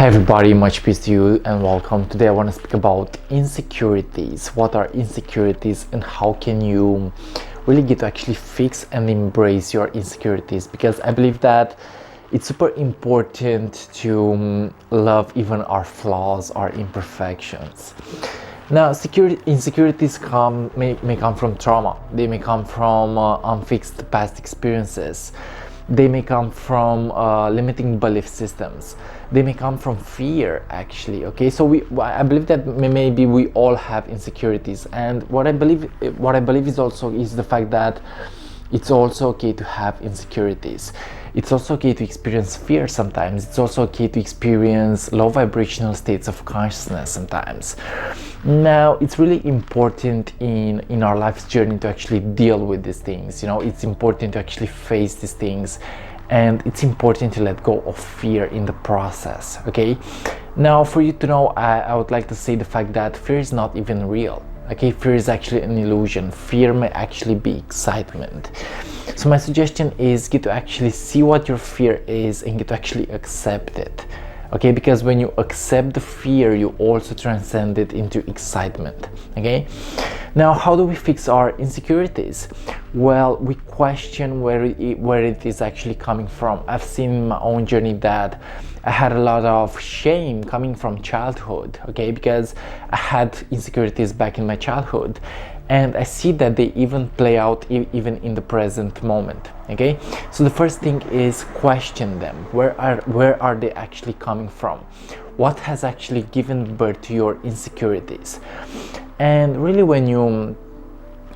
Hi everybody, much peace to you and welcome. Today I want to speak about insecurities. What are insecurities and how can you really get to actually fix and embrace your insecurities? Because I believe that it's super important to love even our flaws, our imperfections. Now, insecurities may come from trauma. They may come from unfixed past experiences. They may come from limiting belief systems. They may come from fear, actually. Okay, so I believe that maybe we all have insecurities, and what I believe is the fact that it's also okay to have insecurities. It's also okay to experience fear sometimes. It's also okay to experience low vibrational states of consciousness sometimes. Now, it's really important in our life's journey to actually deal with these things. You know, it's important to actually face these things, and it's important to let go of fear in the process. Okay, now for you to know, I would like to say the fact that fear is not even real. Okay, fear is actually an illusion. Fear may actually be excitement. So my suggestion is get to actually see what your fear is and get to actually accept it. Okay, because when you accept the fear, you also transcend it into excitement. Okay, now how do we fix our insecurities? Well, we question where it is actually coming from. I've seen in my own journey that I had a lot of shame coming from childhood, okay, because I had insecurities back in my childhood, and I see that they even play out even in the present moment. Okay, so the first thing is question them. Where are they actually coming from? What has actually given birth to your insecurities? And really, when you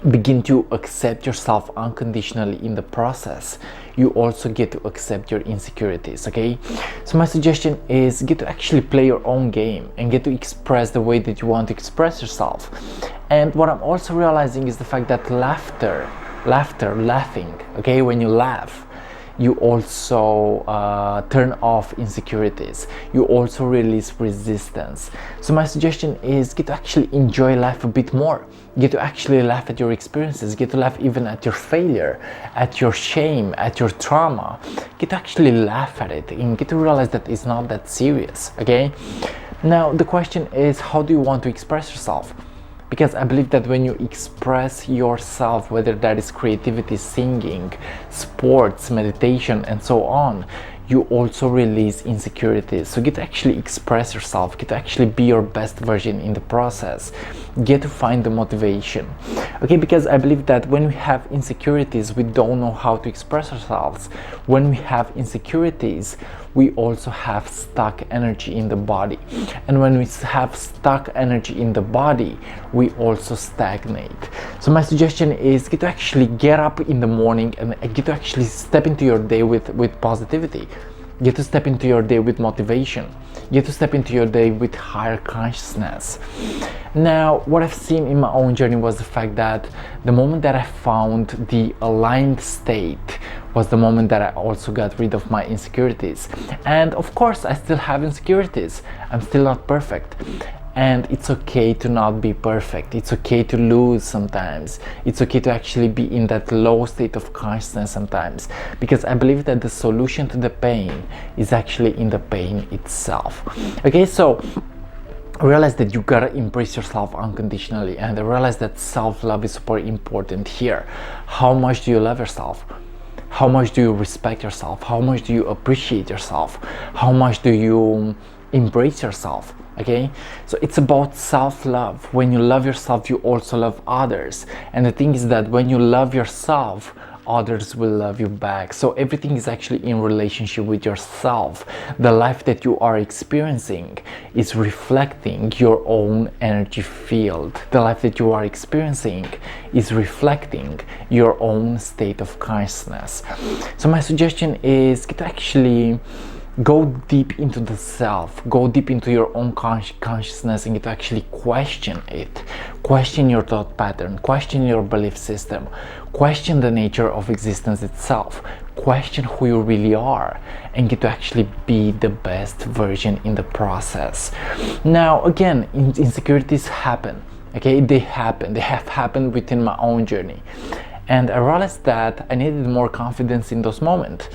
begin to accept yourself unconditionally in the process, you also get to accept your insecurities. Okay, so my suggestion is get to actually play your own game and get to express the way that you want to express yourself. And what I'm also realizing is the fact that laughing, okay, when you laugh, you also turn off insecurities. You also release resistance. So my suggestion is get to actually enjoy life a bit more. Get to actually laugh at your experiences. Get to laugh even at your failure, at your shame, at your trauma. Get to actually laugh at it and get to realize that it's not that serious. Okay, now the question is, how do you want to express yourself? Because I believe that when you express yourself, whether that is creativity, singing, sports, meditation, and so on, you also release insecurities. So get to actually express yourself, get to actually be your best version in the process, get to find the motivation. Okay, because I believe that when we have insecurities, we don't know how to express ourselves. When we have insecurities, we also have stuck energy in the body. And when we have stuck energy in the body, we also stagnate. So my suggestion is get to actually get up in the morning and get to actually step into your day with positivity. Get to step into your day with motivation. Get to step into your day with higher consciousness. Now, what I've seen in my own journey was the fact that the moment that I found the aligned state was the moment that I also got rid of my insecurities. And of course, I still have insecurities. I'm still not perfect. And it's okay to not be perfect. It's okay to lose sometimes. It's okay to actually be in that low state of consciousness sometimes. Because I believe that the solution to the pain is actually in the pain itself. Okay, so realize that you gotta embrace yourself unconditionally, and I realize that self-love is super important here. How much do you love yourself? How much do you respect yourself? How much do you appreciate yourself? How much do you embrace yourself? Okay, so it's about self-love. When you love yourself, you also love others, and the thing is that when you love yourself, others will love you back. So everything is actually in relationship with yourself. The life that you are experiencing is reflecting your own energy field. The life that you are experiencing is reflecting your own state of consciousness. So my suggestion is get to actually go deep into the self, go deep into your own consciousness, and get to actually question it. Question your thought pattern, question your belief system, question the nature of existence itself, question who you really are, and get to actually be the best version in the process. Now, again, insecurities happen. Okay, they have happened within my own journey, and I realized that I needed more confidence in those moments.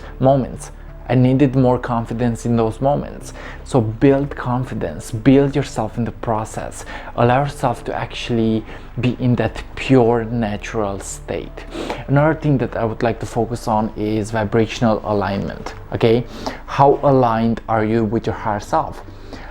I needed more confidence in those moments. So build confidence, build yourself in the process, allow yourself to actually be in that pure natural state. Another thing that I would like to focus on is vibrational alignment. Okay, how aligned are you with your higher self?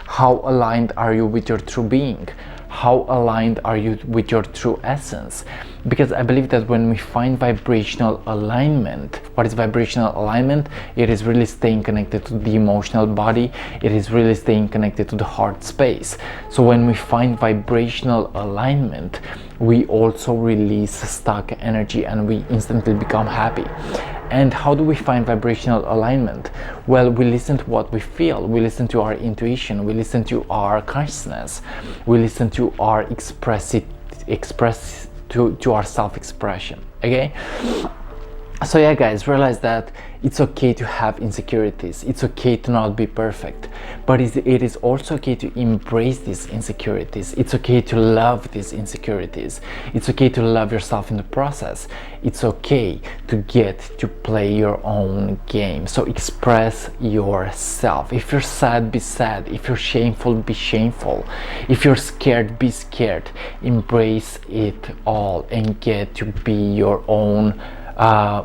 How aligned are you with your true being? How aligned are you with your true essence? Because I believe that when we find vibrational alignment, what is vibrational alignment? It is really staying connected to the emotional body. It is really staying connected to the heart space. So when we find vibrational alignment, we also release stuck energy and we instantly become happy. And how do we find vibrational alignment? Well, we listen to what we feel, we listen to our intuition, we listen to our consciousness, we listen to our to our self-expression. Okay, so yeah guys, realize that it's okay to have insecurities, it's okay to not be perfect, but it is also okay to embrace these insecurities. It's okay to love these insecurities. It's okay to love yourself in the process. It's okay to get to play your own game. So express yourself. If you're sad, be sad. If you're shameful, be shameful. If you're scared, be scared. Embrace it all and get to be your own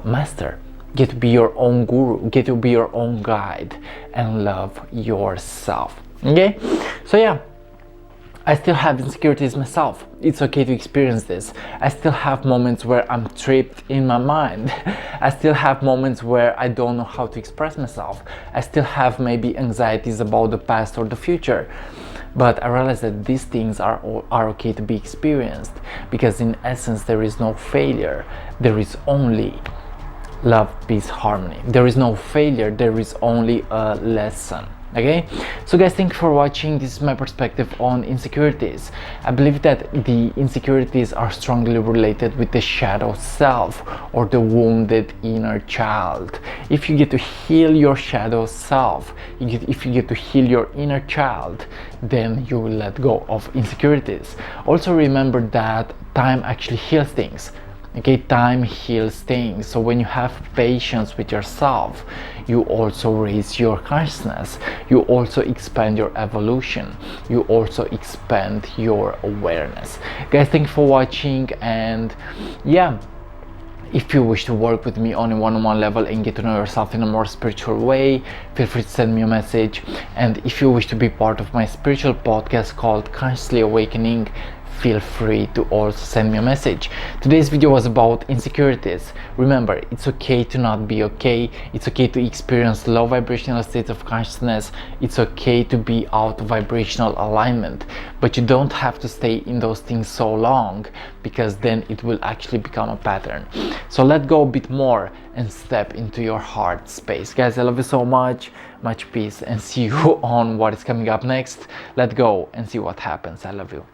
master. Get to be your own guru, get to be your own guide, and love yourself. Okay, so yeah, I still have insecurities myself. It's okay to experience this. I still have moments where I'm trapped in my mind. I still have moments where I don't know how to express myself. I still have maybe anxieties about the past or the future. But I realize that these things are okay to be experienced, because in essence there is no failure. There is only love, peace, harmony. There is no failure, there is only a lesson. Okay, so guys, thank you for watching. This is my perspective on insecurities. I believe that the insecurities are strongly related with the shadow self or the wounded inner child. If you get to heal your shadow self, if you get to heal your inner child, then you will let go of insecurities. Also remember that time actually heals things. Okay, time heals things. So when you have patience with yourself, you also raise your consciousness, you also expand your evolution, you also expand your awareness. Guys, thank you for watching, and yeah, if you wish to work with me on a one-on-one level and get to know yourself in a more spiritual way, feel free to send me a message. And if you wish to be part of my spiritual podcast called Consciously Awakening, feel free to also send me a message. Today's video was about insecurities. Remember, it's okay to not be okay. It's okay to experience low vibrational states of consciousness. It's okay to be out of vibrational alignment, but you don't have to stay in those things so long, because then it will actually become a pattern. So let go a bit more and step into your heart space. Guys, I love you so much. Much peace, and see you on what is coming up next. Let go and see what happens. I love you.